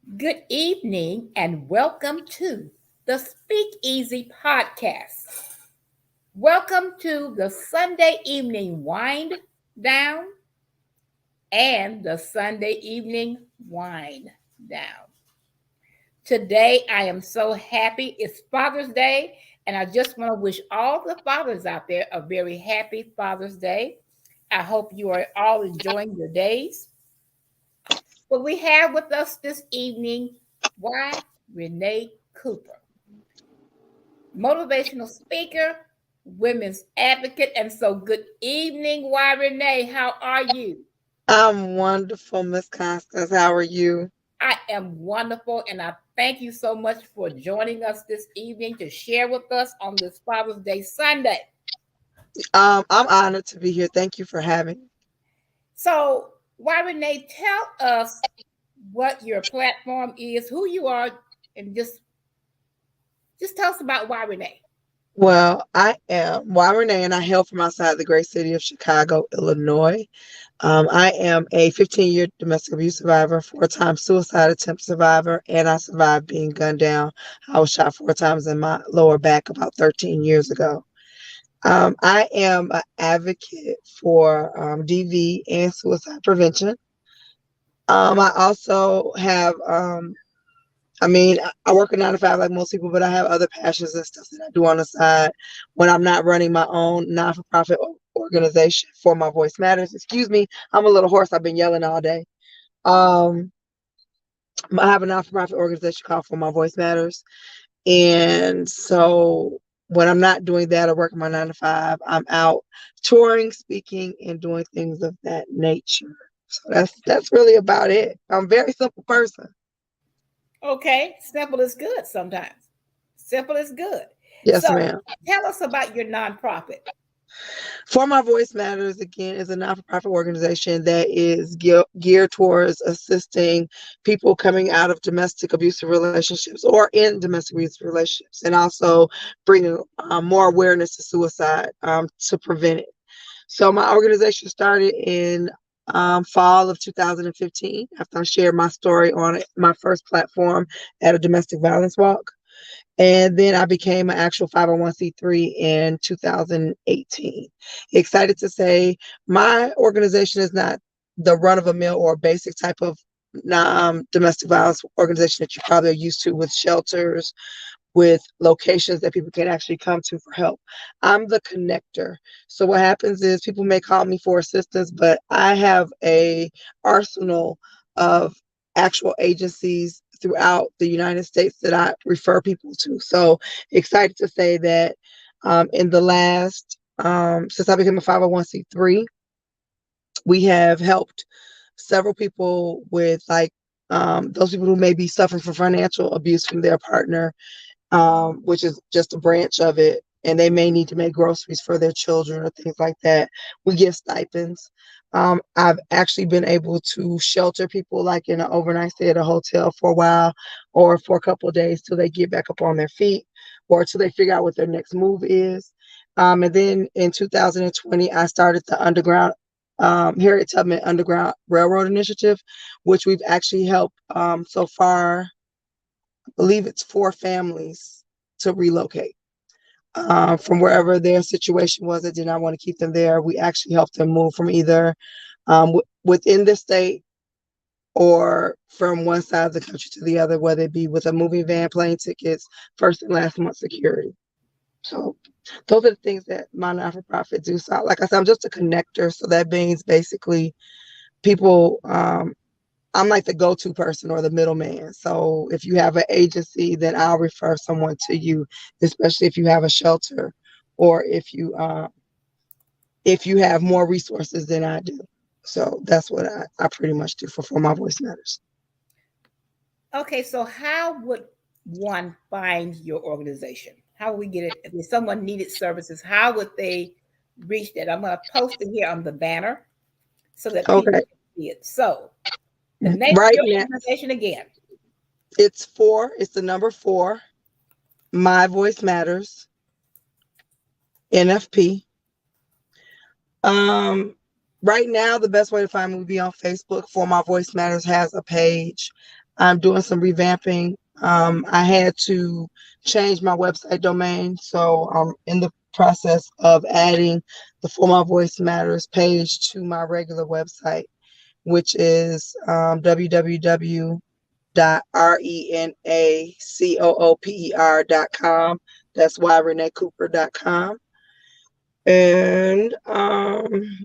Good evening and welcome to the Speak Easy podcast. Welcome to the Sunday evening wind down and the Sunday evening wind down. Today I am so happy. It's Father's Day, and I just want to wish all the fathers out there a very happy Father's Day. I hope you are all enjoying your days. But we have with us this evening, why? Renee Cooper, motivational speaker, women's advocate. And so, good evening, why, Renee? How are you? I'm wonderful, Miss Constance. How are you? I am wonderful, and I thank you so much for joining us this evening to share with us on this Father's Day Sunday. I'm honored to be here. Thank you for having me. So, why, Renee, tell us what your platform is, who you are, and just tell us about why, Renee. Well, I am Renee, and I hail from outside the great city of Chicago, Illinois. I am a 15-year domestic abuse survivor, four-time suicide attempt survivor, and I survived being gunned down. I was shot four times in my lower back about 13 years ago. I am an advocate for DV and suicide prevention. I also have I work a 9 to 5 like most people, but I have other passions and stuff that I do on the side when I'm not running my own non-for-profit organization for My Voice Matters. Excuse me, I'm a little hoarse. I've been yelling all day. Um, I have a non-for-profit organization called For My Voice Matters, and so when I'm not doing that or working my 9 to 5, I'm out touring, speaking, and doing things of that nature. So that's really about it. I'm a very simple person. Okay, simple is good sometimes. Simple is good. Yes, So ma'am. tell us about your nonprofit. For My Voice Matters, again, is a non-for-profit organization that is geared towards assisting people coming out of domestic abusive relationships or in domestic abusive relationships, and also bringing more awareness to suicide to prevent it. So my organization started in fall of 2015 after I shared my story on my first platform at a domestic violence walk. And then I became an actual 501(c)(3) in 2018. Excited to say my organization is not the run of a mill or basic type of domestic violence organization that you probably are used to with shelters, with locations that people can actually come to for help. I'm the connector. So what happens is people may call me for assistance, but I have a arsenal of actual agencies throughout the United States that I refer people to. So excited to say that in the last since I became a 501(c)(3), we have helped several people with those people who may be suffering from financial abuse from their partner, which is just a branch of it. And they may need to make groceries for their children or things like that. We give stipends. I've actually been able to shelter people like in an overnight stay at a hotel for a while or for a couple of days till they get back up on their feet or till they figure out what their next move is. And then in 2020, I started the Harriet Tubman Underground Railroad Initiative, which we've actually helped so far believe it's 4 families to relocate from wherever their situation was that did not want to keep them there. We actually helped them move from either within the state or from one side of the country to the other, whether it be with a moving van, plane tickets, first and last month security. So those are the things that my non-for-profit do. So like I said, I'm just a connector. So that means basically people I'm like the go-to person or the middleman. So if you have an agency, then I'll refer someone to you, especially if you have a shelter or if you have more resources than I do. So that's what I pretty much do for My Voice Matters. Okay, so how would one find your organization? How would we get it? If someone needed services, how would they reach that? I'm going to post it here on the banner so that people Okay. can see it. So the name of Right your now, organization again. it's the number 4, My Voice Matters, NFP. Um, right now, the best way to find me would be on Facebook. For My Voice Matters has a page. I'm doing some revamping. I had to change my website domain, so I'm in the process of adding the For My Voice Matters page to my regular website, which is www.renacoopper.com. That's yreneecooper.com. And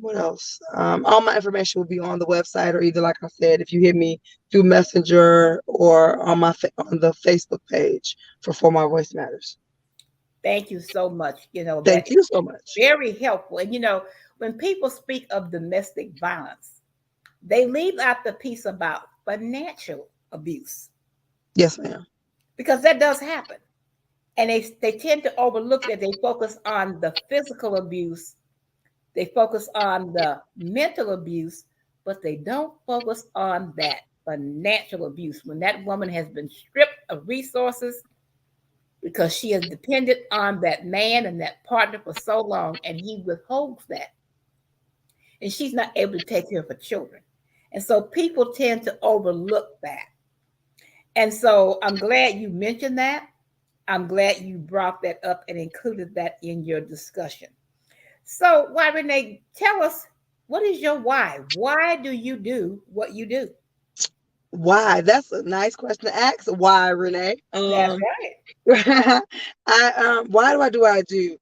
what else? All my information will be on the website, or either, like I said, if you hit me through Messenger or on on the Facebook page for My Voice Matters. Thank you so much. That Thank is you so much. very helpful. And when people speak of domestic violence, they leave out the piece about financial abuse, Yes, ma'am. because that does happen. And they tend to overlook that. They focus on the physical abuse, they focus on the mental abuse, but they don't focus on that financial abuse when that woman has been stripped of resources because she has depended on that man and that partner for so long, and he withholds that, and she's not able to take care of her children. And so people tend to overlook that. And so I'm glad you mentioned that. I'm glad you brought that up and included that in your discussion. So, why, Renee, tell us, what is your why? Why do you do what you do? Why? That's a nice question to ask. Why, Renee? That's right. Why do what I do?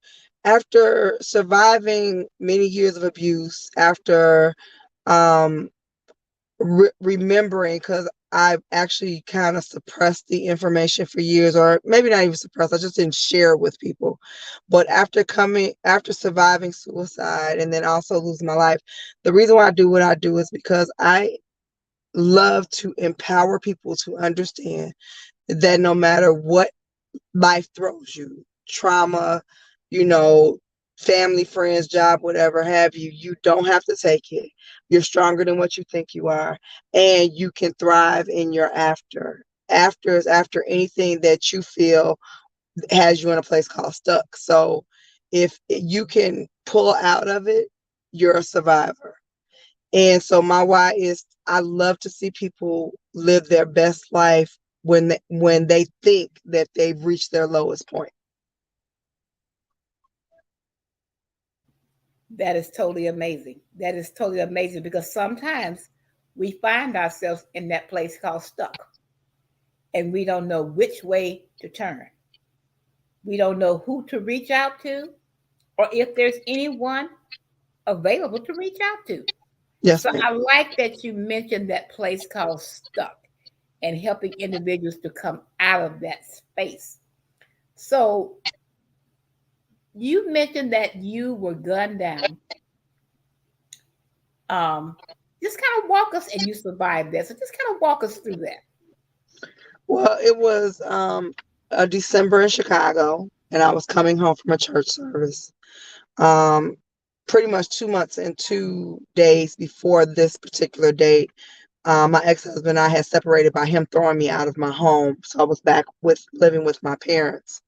After surviving many years of abuse, after um remembering, because I've actually kind of suppressed the information for years, or maybe not even suppressed, I just didn't share it with people. But after surviving suicide and then also losing my life, the reason why I do what I do is because I love to empower people to understand that no matter what life throws you, trauma, you know, family, friends, job, whatever have you, you don't have to take it. You're stronger than what you think you are, and you can thrive in your after. After is after anything that you feel has you in a place called stuck. So if you can pull out of it, you're a survivor. And so my why is I love to see people live their best life when they think that they've reached their lowest point. That is totally amazing. That is totally amazing, because sometimes we find ourselves in that place called stuck, and we don't know which way to turn. We don't know who to reach out to, or if there's anyone available to reach out to. Yes, So ma'am. I like that you mentioned that place called stuck and helping individuals to come out of that space. So you mentioned that you were gunned down. Um, just kind of walk us, and you survived that. So just kind of walk us through that. Well, it was a December in Chicago, and I was coming home from a church service. Um, Pretty much 2 months and 2 days before this particular date, my ex-husband and I had separated by him throwing me out of my home. So I was back with living with my parents.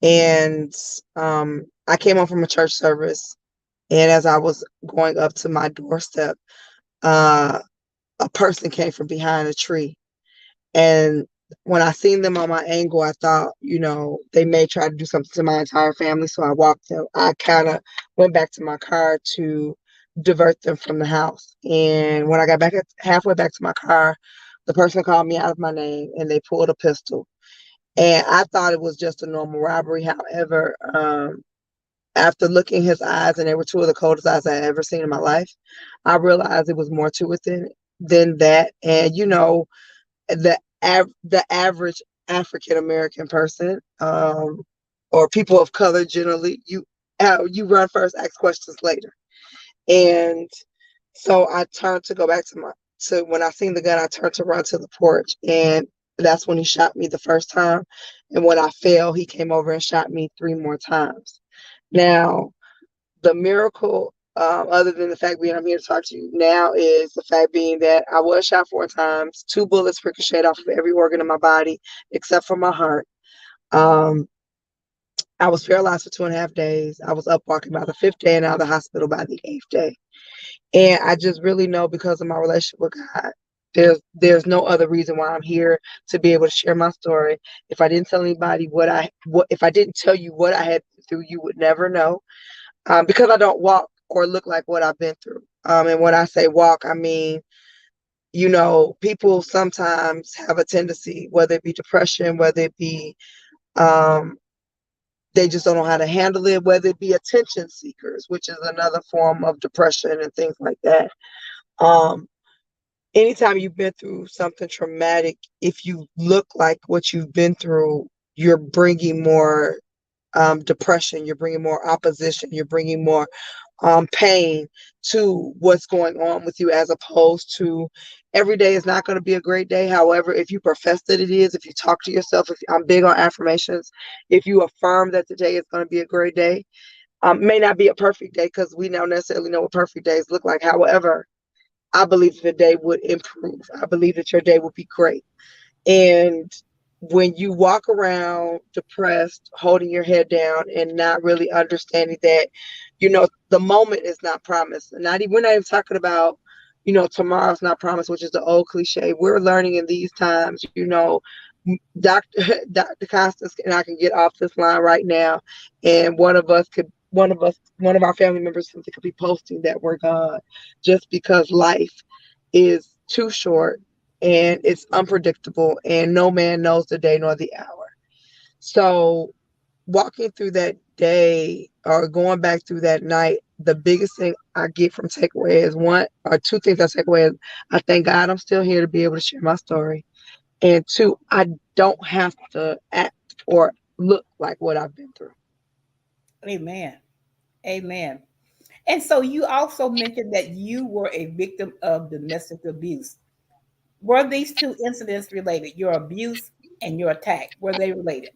And I came home from a church service, and as I was going up to my doorstep, uh, a person came from behind a tree. And when I seen them on my angle, I thought, they may try to do something to my entire family. So I walked them. I kind of went back to my car to divert them from the house. And when I got back halfway back to my car, the person called me out of my name and they pulled a pistol. And I thought it was just a normal robbery. However, after looking in his eyes, and they were two of the coldest eyes I had ever seen in my life, I realized it was more to it than that. And the average African American person, or people of color generally, you run first, ask questions later. And so I turned to go back to when I seen the gun, I turned to run to the porch, and that's when he shot me the first time. And when I fell, he came over and shot me three more times. Now, the miracle, other than the fact being I'm here to talk to you now, is the fact being that I was shot four times. Two bullets ricocheted off of every organ in my body except for my heart. Um, I was paralyzed for 2.5 days. I was up walking by the fifth day and out of the hospital by the eighth day. And I just really know, because of my relationship with God, There's no other reason why I'm here, to be able to share my story. If I didn't tell anybody what if I didn't tell you what I had been through, you would never know. Because I don't walk or look like what I've been through. And when I say walk, I mean, people sometimes have a tendency, whether it be depression, whether it be um, they just don't know how to handle it, whether it be attention seekers, which is another form of depression and things like that. Um, Anytime you've been through something traumatic, if you look like what you've been through, you're bringing more depression, you're bringing more opposition, you're bringing more pain to what's going on with you, as opposed to every day is not going to be a great day. However, if you profess that it is, if you talk to yourself, if I'm big on affirmations, if you affirm that today is going to be a great day, may not be a perfect day because we don't necessarily know what perfect days look like. However, I believe the day would improve. I believe that your day would be great. And when you walk around depressed, holding your head down and not really understanding that, the moment is not promised. And we're not even talking about, tomorrow's not promised, which is the old cliche. We're learning in these times, Dr. Dr. Constance and I can get off this line right now, and one of our family members could be posting that we're gone, just because life is too short and it's unpredictable and no man knows the day nor the hour. So walking through that day or going back through that night, the biggest thing I get from takeaway is one or two things I take away is I thank God I'm still here to be able to share my story. And two, I don't have to act or look like what I've been through. Amen. Amen. And so you also mentioned that you were a victim of domestic abuse. Were these two incidents related? Your abuse and your attack, were they related?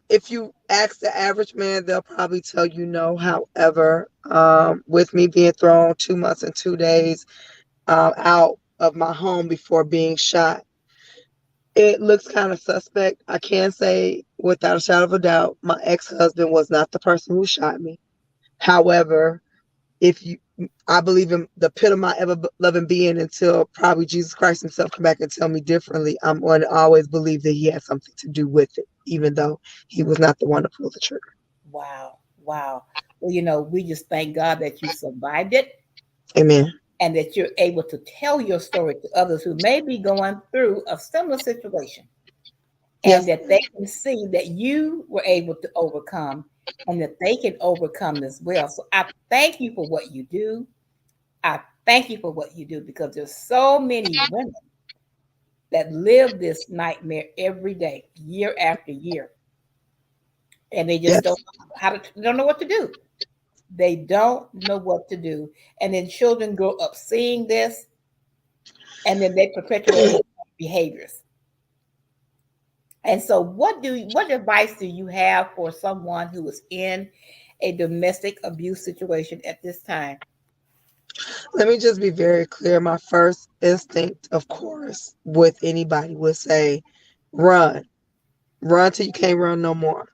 If you ask the average man, they'll probably tell you no. However, with me being thrown 2 months and 2 days out of my home before being shot, it looks kind of suspect. I can say without a shadow of a doubt, my ex-husband was not the person who shot me. However, if you, I believe in the pit of my ever loving being until probably Jesus Christ himself come back and tell me differently. I'm going to always believe that he had something to do with it, even though he was not the one to pull the trigger. Wow. Wow. Well, we just thank God that you survived it Amen. and that you're able to tell your story to others who may be going through a similar situation, and Yes. that they can see that you were able to overcome and that they can overcome as well. So I thank you for what you do. I thank you for what you do because there's so many women that live this nightmare every day, year after year, and they just Yes. don't know what to do. They don't know what to do, and then children grow up seeing this, and then they perpetuate the behaviors. And so, what advice do you have for someone who is in a domestic abuse situation at this time? Let me just be very clear. My first instinct, of course, with anybody would say, run. Run till you can't run no more.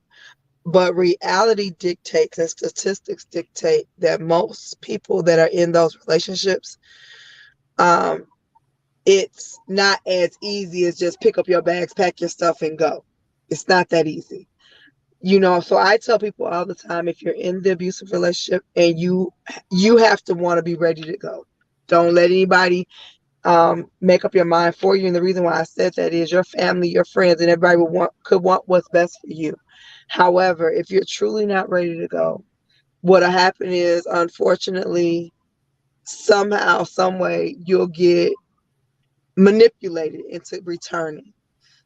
But reality dictates and statistics dictate that most people that are in those relationships, um, it's not as easy as just pick up your bags, pack your stuff, and go. It's not that easy. So I tell people all the time, if you're in the abusive relationship and you have to want to be ready to go. Don't let anybody make up your mind for you. And the reason why I said that is your family, your friends, and everybody could want what's best for you. However, if you're truly not ready to go, what'll happen is, unfortunately, somehow, some way, you'll get manipulated into returning.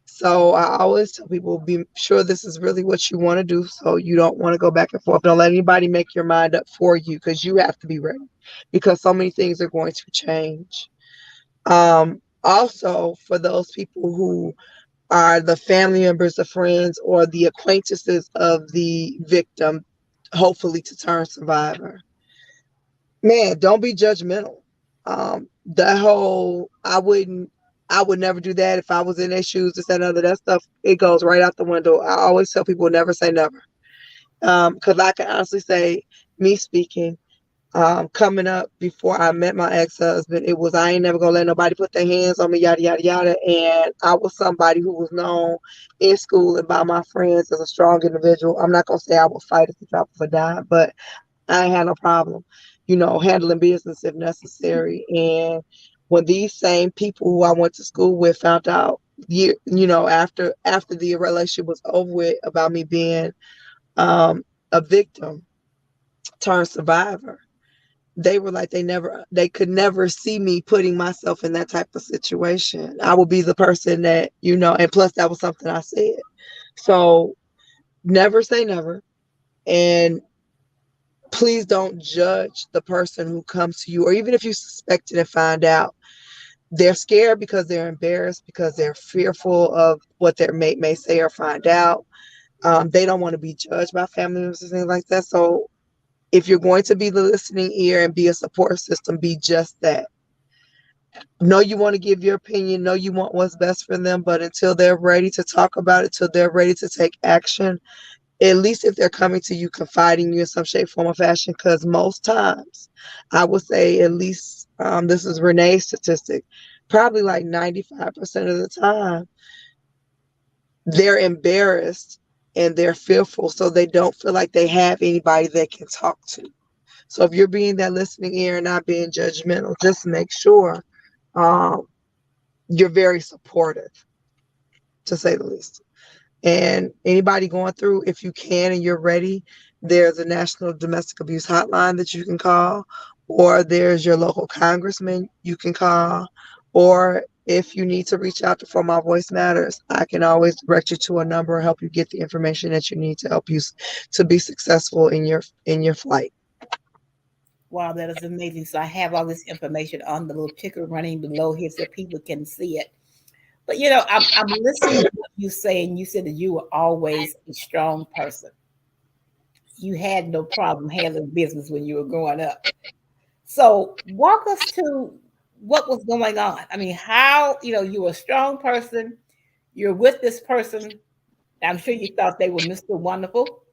So I always tell people, be sure this is really what you want to do. So you don't want to go back and forth. Don't let anybody make your mind up for you, because you have to be ready, because so many things are going to change. Also, for those people who are the family members, the friends, or the acquaintances of the victim, hopefully to turn survivor, man, don't be judgmental. The whole I would never do that if I was in their shoes, this, that, and other, that stuff, it goes right out the window. I always tell people never say never. Because I can honestly say, me speaking, Coming up before I met my ex-husband, it was I ain't never gonna let nobody put their hands on me, yada yada yada. And I was somebody who was known in school and by my friends as a strong individual. I'm not gonna say I would fight at the drop of a dime, but I ain't had no problem, handling business if necessary. And when these same people who I went to school with found out after the relationship was over with about me being a victim turned survivor, they were like they could never see me putting myself in that type of situation. I would be the person that, and plus that was something I said. So never say never. And please don't judge the person who comes to you, or even if you suspect it and find out. They're scared because they're embarrassed, because they're fearful of what their mate may say or find out. They don't want to be judged by family members and things like that. So if you're going to be the listening ear and be a support system, be just that. Know you want to give your opinion, know you want what's best for them, but until they're ready to talk about it, till they're ready to take action, at least if they're coming to you, confiding in you in some shape, form, or fashion, because most times, I would say at least, this is Renee's statistic, probably like 95% of the time, they're embarrassed and they're fearful, so they don't feel like they have anybody they can talk to. So if you're being that listening ear and not being judgmental, just make sure um, you're very supportive, to say the least. And anybody going through, if you can and you're ready, there's a National Domestic Abuse Hotline that you can call, or there's your local congressman you can call, or if you need to reach out to For My Voice Matters, I can always direct you to a number and help you get the information that you need to help you to be successful in your flight. Wow, that is amazing. So I have all this information on the little ticker running below here so people can see it. But I'm listening to what you say, and you said that you were always a strong person. You had no problem handling business when you were growing up. So walk us to what was going on. I mean, how, you were a strong person, you're with this person. I'm sure you thought they were Mr. Wonderful.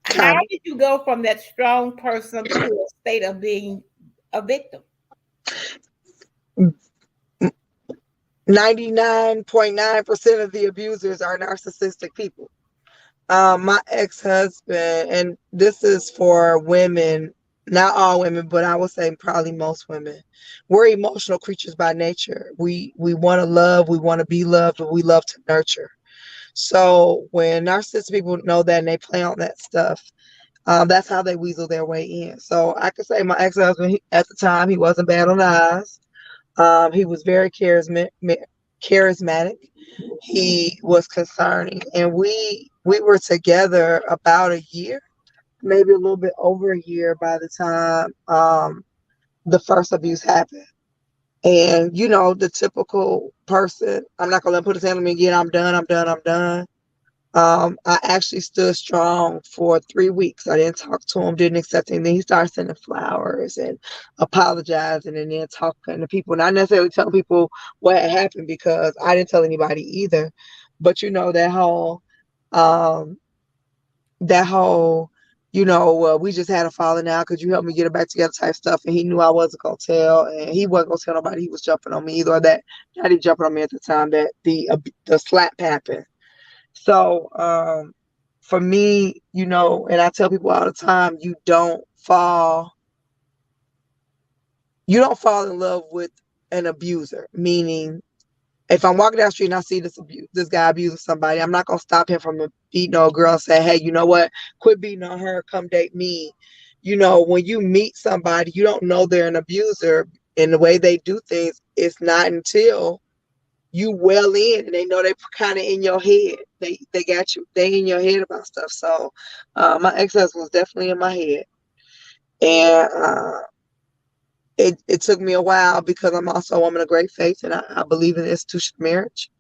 How Kind did you go from that strong person to a state of being a victim? of 99.9% of the abusers are narcissistic people. My ex-husband, and this is for women, not all women, but I would say probably most women. We're emotional creatures by nature. We want to love, we want to be loved, but we love to nurture. So when narcissistic people know that and they play on that stuff, that's how they weasel their way in. So I could say my ex-husband, at the time, he wasn't bad on the eyes. He was very charismatic. He was concerning, and we were together about a year, maybe a little bit over a year by the time the first abuse happened. And the typical person, I'm not gonna let him put his hand on me again. I'm done. I'm done. I'm done. I actually stood strong for 3 weeks. I didn't talk to him, didn't accept anything. He started sending flowers and apologizing and then talking to people. Not necessarily telling people what had happened because I didn't tell anybody either. But um, that whole, we just had a falling out. Could you help me get it back together type stuff? And he knew I wasn't gonna tell, and he wasn't gonna tell nobody he was jumping on me either. Or that not even jumping on me at the time that the slap happened. So for me, and I tell people all the time, you don't fall in love with an abuser. Meaning, if I'm walking down the street and I see this guy abusing somebody, I'm not gonna stop him from beating on a girl and say, "Hey, you know what? Quit beating on her. Come date me." When you meet somebody, you don't know they're an abuser, and the way they do things, it's not until you well in and they know they kind of in your head. They got you. They in your head about stuff. So my ex-husband was definitely in my head, and it took me a while because I'm also a woman of great faith and I believe in the institution of marriage.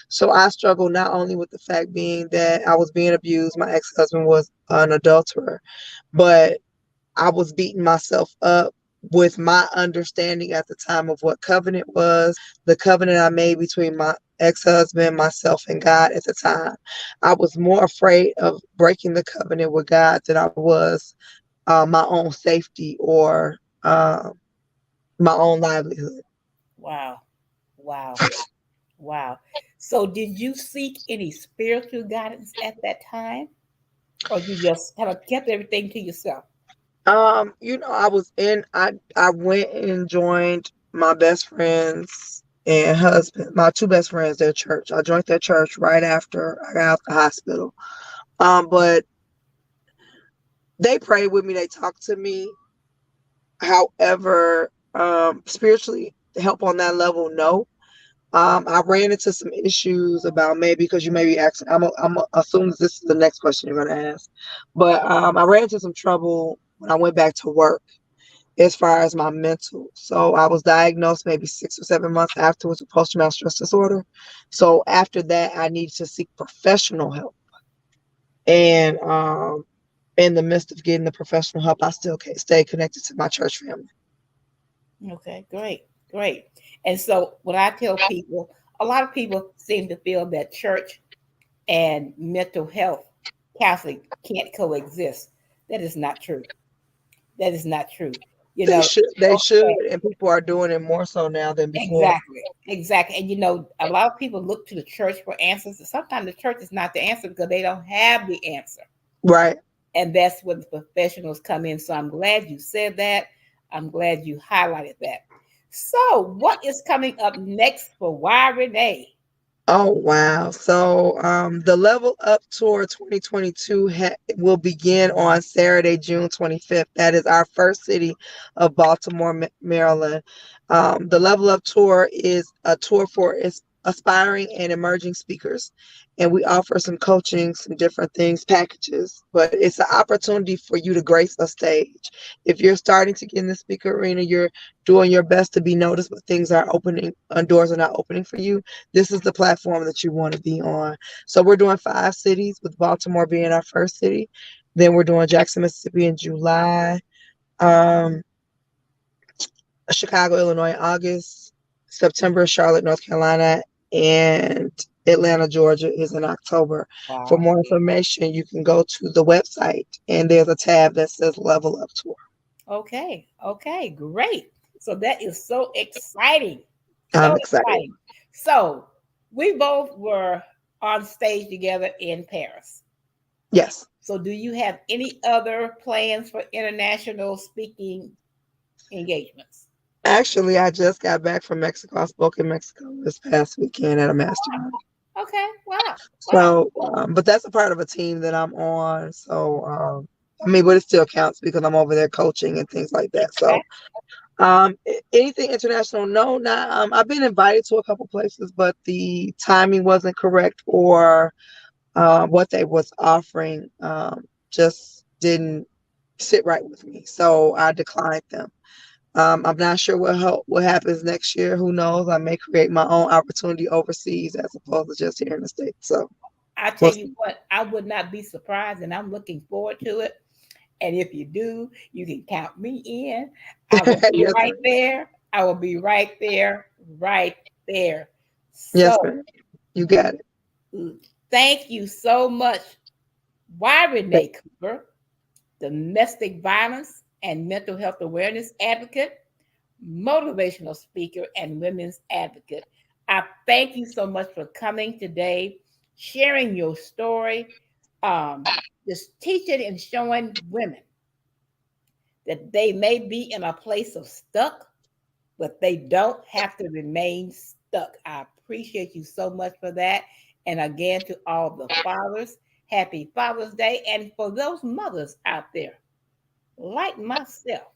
So I struggled not only with the fact being that I was being abused, my ex-husband was an adulterer, but I was beating myself up with my understanding at the time of what covenant was, the covenant I made between my ex-husband, myself, and God at the time. I was more afraid of breaking the covenant with God than I was my own safety or my own livelihood. Wow. Wow. Wow. So did you seek any spiritual guidance at that time? Or you just kind of kept everything to yourself? I was in I went and joined my best friends and husband, my two best friends, their church. I joined their church right after I got out the hospital. But they prayed with me, they talked to me. However, spiritually help on that level, no. I ran into some issues about maybe because you may be asking. I'm assuming this is the next question you're going to ask, but I ran into some trouble when I went back to work as far as my mental. So I was diagnosed maybe 6 or 7 months afterwards with post-traumatic stress disorder. So after that, I needed to seek professional help, and in the midst of getting the professional help, I still can't stay connected to my church family. Okay, great, great. And so what I tell people, a lot of people seem to feel that church and mental health counseling can't coexist. That is not true. That is not true. You They know, should, they should, okay, and people are doing it more so now than before. exactly, exactly. And you know, a lot of people look to the church for answers. And sometimes the church is not the answer because they don't have the answer. Right. And that's where the professionals come in. So I'm glad you said that. I'm glad you highlighted that. So, what is coming up next for Why Renee? Oh, wow. So, the Level Up Tour 2022 will begin on Saturday, June 25th. That is our first city of Baltimore, Maryland. The Level Up Tour is a tour for aspiring and emerging speakers. And we offer some coaching, some different things, packages, but it's an opportunity for you to grace a stage. If you're starting to get in the speaker arena, you're doing your best to be noticed, but things are opening, doors are not opening for you. This is the platform that you want to be on. So we're doing 5 cities, with Baltimore being our first city. Then we're doing Jackson, Mississippi in July, um, Chicago, Illinois in August, September, Charlotte, North Carolina, and Atlanta, Georgia is in October. For Wow. more information, you can go to the website and there's a tab that says Level Up Tour. Okay. Okay. Great. So that is so exciting. I'm So excited. exciting. So we both were on stage together in Paris. Yes. So do you have any other plans for international speaking engagements? Actually, I just got back from Mexico. I spoke in Mexico this past weekend at a mastermind. Okay. Wow. Wow. So, but that's a part of a team that I'm on. So, I mean, but it still counts because I'm over there coaching and things like that. Okay. So, anything international? No, not. I've been invited to a couple places, but the timing wasn't correct, or what they was offering just didn't sit right with me. So I declined them. I'm not sure what happens next year. Who knows? I may create my own opportunity overseas as opposed to just here in the States. So I tell we'll you see. what, I would not be surprised, and I'm looking forward to it. And if you do, you can count me in. I will be Yes, right ma'am. there. I will be right there, right there. Yes, So, ma'am. You got it. thank you so much. Why Th- Renee Cooper, domestic violence and mental health awareness advocate, motivational speaker, and women's advocate. I thank you so much for coming today, sharing your story, um, just teaching and showing women that they may be in a place of stuck, but they don't have to remain stuck. I appreciate you so much for that. And again, to all the fathers, happy Father's Day. And for those mothers out there, like myself,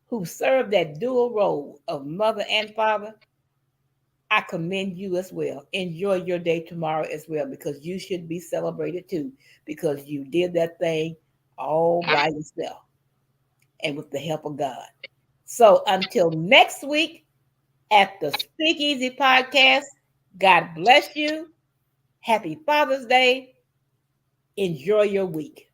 who serve that dual role of mother and father, I commend you as well. Enjoy your day tomorrow as well, because you should be celebrated too, because you did that thing all by yourself and with the help of God. So until next week at the Speakeasy Podcast, God bless you. Happy Father's Day. Enjoy your week.